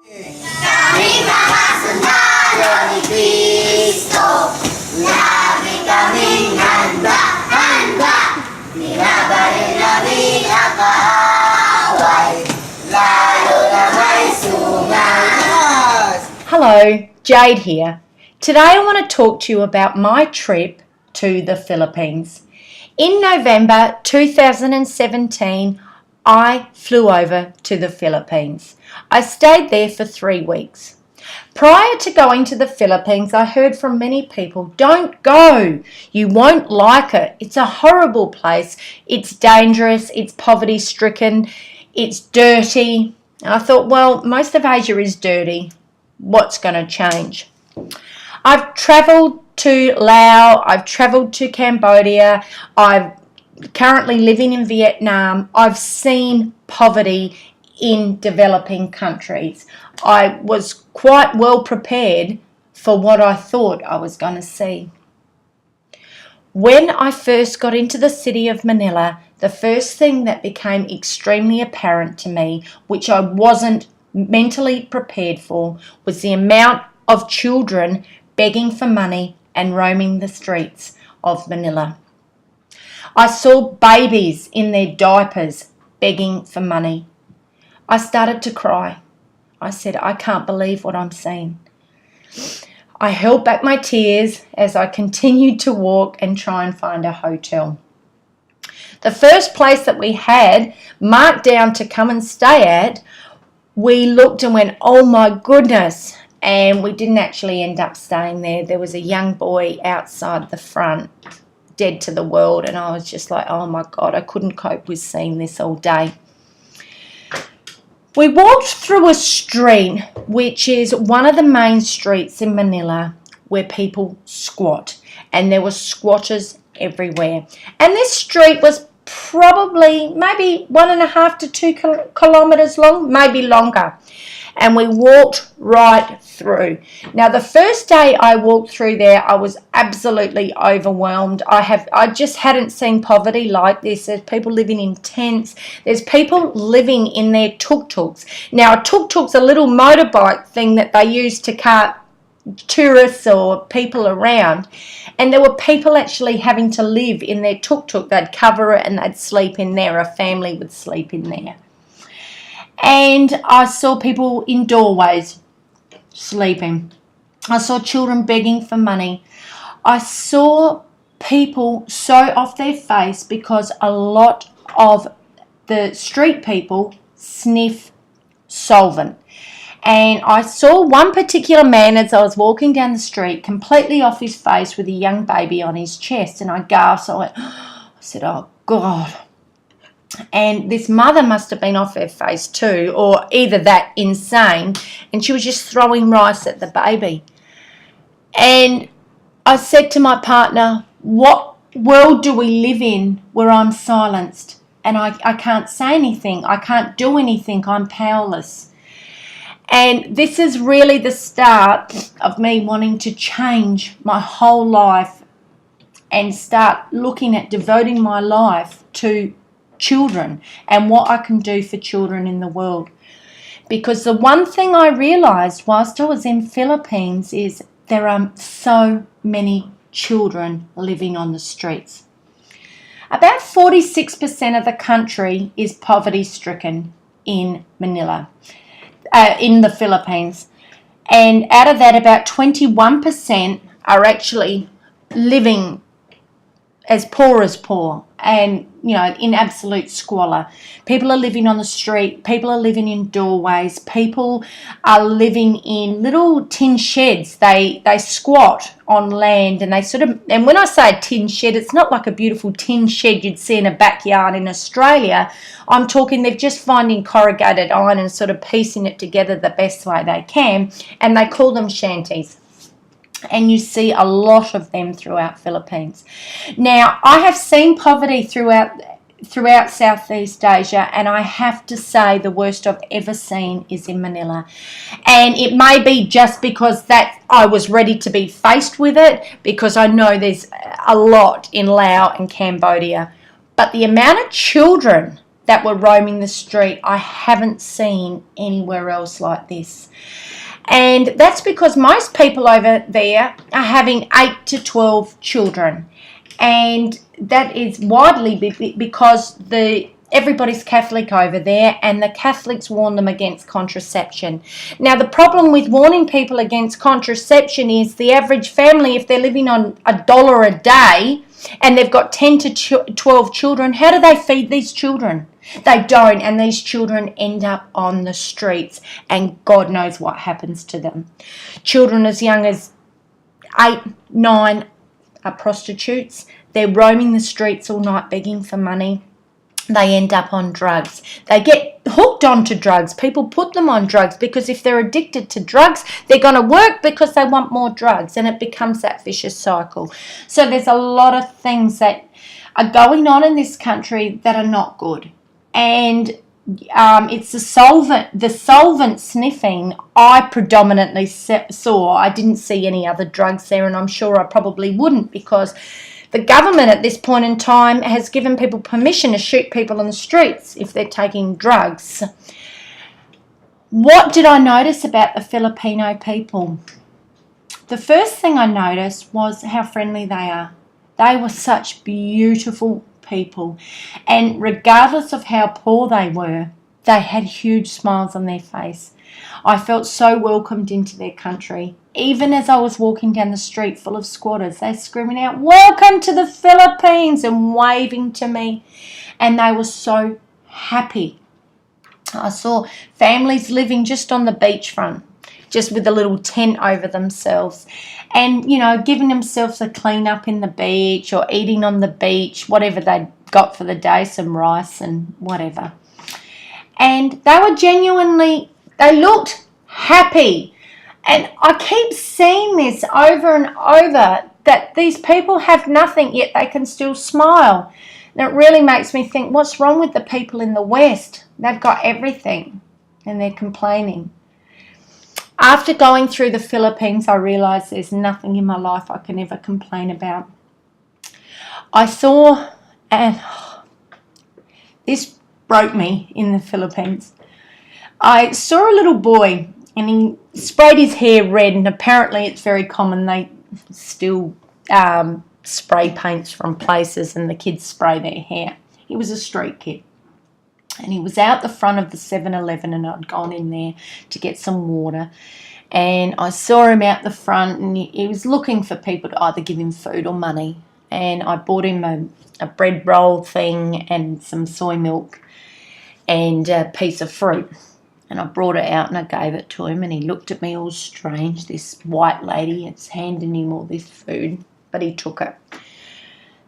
Kaming mga sundalo ni Kristo, lagi kaming handa, binabaril namin ang kaaway, lalo na may sungay. Hello, Jade here. Today I want to talk to you about my trip to the Philippines. In November 2017, I flew over to the Philippines. I stayed there for 3 weeks. Prior to going to the Philippines, I heard from many people, don't go, you won't like it. It's a horrible place. It's dangerous, it's poverty stricken, it's dirty. And I thought, well, most of Asia is dirty. What's going to change? I've travelled to Laos, I've travelled to Cambodia, I'm currently living in Vietnam. I've seen poverty in developing countries. I was quite well prepared for what I thought I was going to see. When I first got into the city of Manila, the first thing that became extremely apparent to me, which I wasn't mentally prepared for, was the amount of children begging for money and roaming the streets of Manila. I saw babies in their diapers begging for money. I started to cry. I said, I can't believe what I'm seeing. I held back my tears as I continued to walk and try and find a hotel. The first place that we had marked down to come and stay at, we looked and went, oh my goodness. And we didn't actually end up staying there. There was a young boy outside the front, dead to the world, and I was just like, oh my God, I couldn't cope with seeing this all day. We walked through a street, which is one of the main streets in Manila where people squat, and there were squatters everywhere. And this street was probably maybe 1.5 to 2 kilometres long, maybe longer. And we walked right through. Now, the first day I walked through there, I was absolutely overwhelmed. I just hadn't seen poverty like this. There's people living in tents. There's people living in their tuk-tuks. Now, a tuk-tuk's a little motorbike thing that they use to cart tourists or people around. And there were people actually having to live in their tuk-tuk. They'd cover it and they'd sleep in there. A family would sleep in there. And I saw people in doorways sleeping. I saw children begging for money. I saw people so off their face because a lot of the street people sniff solvent. And I saw one particular man as I was walking down the street completely off his face with a young baby on his chest. And I gasped. I said, oh God. And this mother must have been off her face too, or either that insane, and she was just throwing rice at the baby. And I said to my partner, what world do we live in where I'm silenced and I can't say anything, I can't do anything, I'm powerless? And this is really the start of me wanting to change my whole life and start looking at devoting my life to children and what I can do for children in the world. Because the one thing I realized whilst I was in Philippines is there are so many children living on the streets. About 46% of the country is poverty stricken in Manila, in the Philippines. And out of that, about 21% are actually living as poor, and in absolute squalor. People are living on the street, people are living in doorways, people are living in little tin sheds. They squat on land, and and when I say a tin shed, it's not like a beautiful tin shed you'd see in a backyard in Australia. I'm talking they're just finding corrugated iron and sort of piecing it together the best way they can, and they call them shanties. And you see a lot of them throughout Philippines. Now, I have seen poverty throughout Southeast Asia, and I have to say the worst I've ever seen is in Manila. And it may be just because that I was ready to be faced with it, because I know there's a lot in Laos and Cambodia. But the amount of children that were roaming the street. I haven't seen anywhere else like this. And that's because most people over there are having 8 to 12 children. And that is widely because everybody's Catholic over there, and the Catholics warn them against contraception. Now, the problem with warning people against contraception is the average family, if they're living on $1 a day and they've got 10 to 12 children, how do they feed these children? They don't, and these children end up on the streets, and God knows what happens to them. Children as young as 8, 9 are prostitutes. They're roaming the streets all night begging for money. They end up on drugs. They get hooked onto drugs. People put them on drugs because if they're addicted to drugs, they're going to work because they want more drugs, and it becomes that vicious cycle. So there's a lot of things that are going on in this country that are not good. And it's the solvent sniffing I predominantly saw. I didn't see any other drugs there, and I'm sure I probably wouldn't, because the government at this point in time has given people permission to shoot people on the streets if they're taking drugs. What did I notice about the Filipino people? The first thing I noticed was how friendly they are. They were such beautiful people, and regardless of how poor they were, they had huge smiles on their face. I felt so welcomed into their country. Even as I was walking down the street full of squatters, they're screaming out, "Welcome to the Philippines," and waving to me, and they were so happy. I saw families living just on the beachfront, just with a little tent over themselves, and, giving themselves a clean up in the beach or eating on the beach, whatever they got for the day, some rice and whatever. And they looked happy. And I keep seeing this over and over, that these people have nothing, yet they can still smile. And it really makes me think, what's wrong with the people in the West? They've got everything, and they're complaining. After going through the Philippines, I realised there's nothing in my life I can ever complain about. I saw, and this broke me in the Philippines. I saw a little boy, and he sprayed his hair red, and apparently it's very common. They still spray paints from places, and the kids spray their hair. He was a street kid, and he was out the front of the 7-Eleven, and I'd gone in there to get some water, and I saw him out the front, and he was looking for people to either give him food or money, and I bought him a bread roll thing and some soy milk and a piece of fruit. And I brought it out and I gave it to him, and he looked at me all strange, this white lady is handing him all this food, but he took it.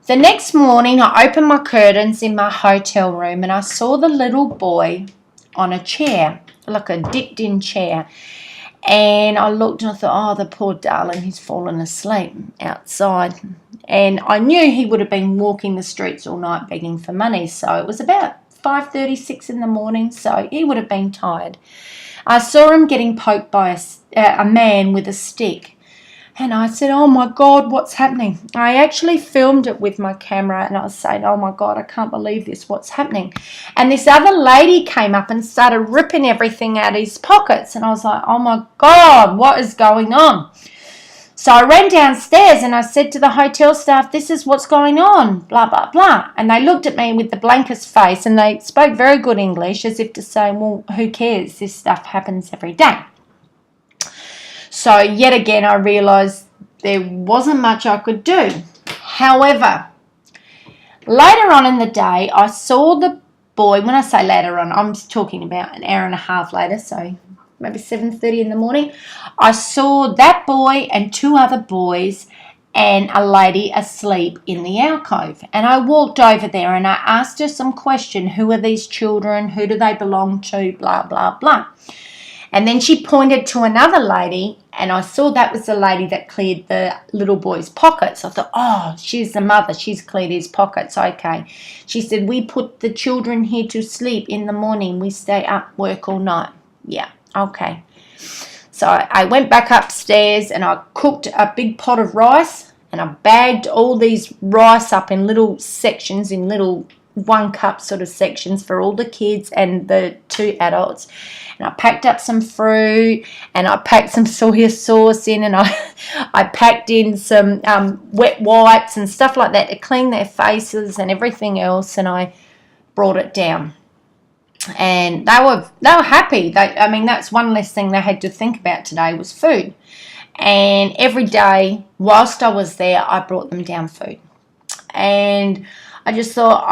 The next morning I opened my curtains in my hotel room, and I saw the little boy on a chair, like a dipped in chair. And I looked and I thought, oh, the poor darling, he's fallen asleep outside. And I knew he would have been walking the streets all night begging for money. So it was about 5:36 in the morning, so he would have been tired. I saw him getting poked by a man with a stick, and I said, "Oh my God, what's happening?" I actually filmed it with my camera, and I was saying, "Oh my God, I can't believe this, what's happening?" And this other lady came up and started ripping everything out of his pockets, and I was like, "Oh my God, what is going on?" So I ran downstairs and I said to the hotel staff, "This is what's going on, blah, blah, blah." And they looked at me with the blankest face, and they spoke very good English, as if to say, well, who cares? This stuff happens every day. So yet again, I realised there wasn't much I could do. However, later on in the day, I saw the boy. When I say later on, I'm talking about an hour and a half later, so maybe 7:30 in the morning. I saw that boy and 2 other boys and a lady asleep in the alcove. And I walked over there and I asked her some question. Who are these children? Who do they belong to? Blah, blah, blah. And then she pointed to another lady, and I saw that was the lady that cleared the little boy's pockets. I thought, oh, she's the mother. She's cleared his pockets. Okay. She said, "We put the children here to sleep in the morning. We stay up, work all night." Yeah. Okay. So I went back upstairs and I cooked a big pot of rice, and I bagged all these rice up in little sections, in little 1 cup sort of sections for all the kids and the 2 adults. And I packed up some fruit, and I packed some soy sauce in, and I packed in some wet wipes and stuff like that to clean their faces and everything else, and I brought it down. And they were happy. That's one less thing they had to think about today was food. And every day whilst I was there, I brought them down food. And I just thought,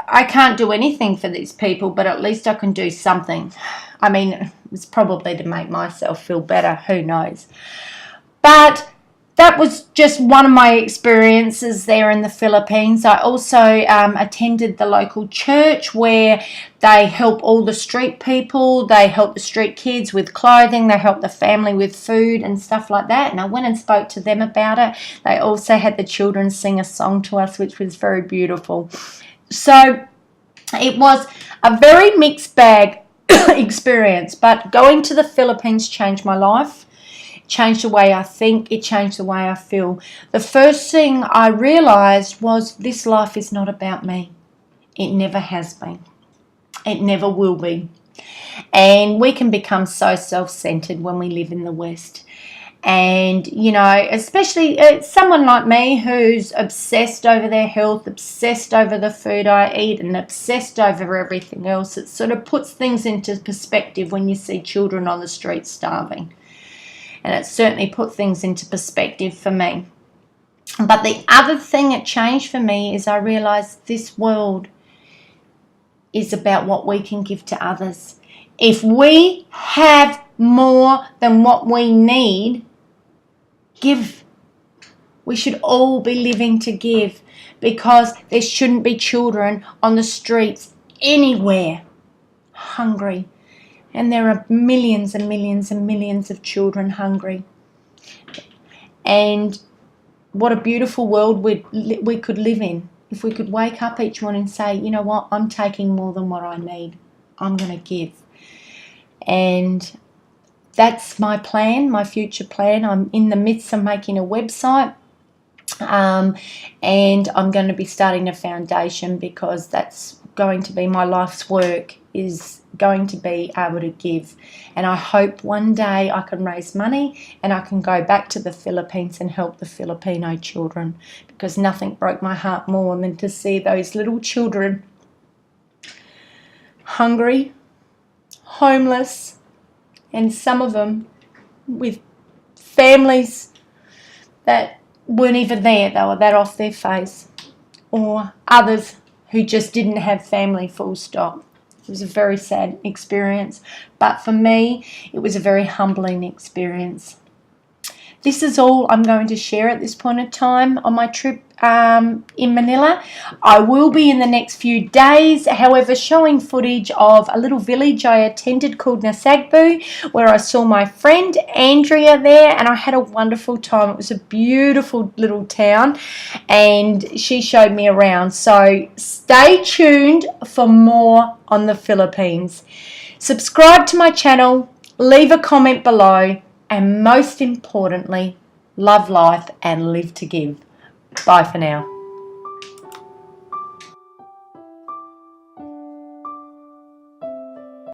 I can't do anything for these people, but at least I can do something. It's probably to make myself feel better, who knows. But that was just one of my experiences there in the Philippines. I also attended the local church where they help all the street people. They help the street kids with clothing. They help the family with food and stuff like that. And I went and spoke to them about it. They also had the children sing a song to us, which was very beautiful. So it was a very mixed bag experience. But going to the Philippines changed my life. Changed the way I think, it changed the way I feel. The first thing I realized was this life is not about me. It never has been. It never will be. And we can become so self-centered when we live in the West. And, especially someone like me who's obsessed over their health, obsessed over the food I eat, and obsessed over everything else. It sort of puts things into perspective when you see children on the street starving. And it certainly put things into perspective for me. But the other thing that changed for me is I realized this world is about what we can give to others. If we have more than what we need, give. We should all be living to give, because there shouldn't be children on the streets anywhere hungry. And there are millions and millions and millions of children hungry. And what a beautiful world we could live in if we could wake up each morning and say, you know what, I'm taking more than what I need. I'm going to give. And that's my plan, my future plan. I'm in the midst of making a website. And I'm going to be starting a foundation, because that's going to be my life's work, is going to be able to give. And I hope one day I can raise money and I can go back to the Philippines and help the Filipino children, because nothing broke my heart more than to see those little children hungry, homeless, and some of them with families that weren't even there. They were that off their face. Or others who just didn't have family, full stop. It was a very sad experience, but for me, it was a very humbling experience. This is all I'm going to share at this point in time on my trip in Manila. I will be in the next few days, however, showing footage of a little village I attended called Nasagbu, where I saw my friend Andrea there, and I had a wonderful time. It was a beautiful little town, and she showed me around. So stay tuned for more on the Philippines. Subscribe to my channel, leave a comment below, and most importantly, love life and live to give. Bye for now.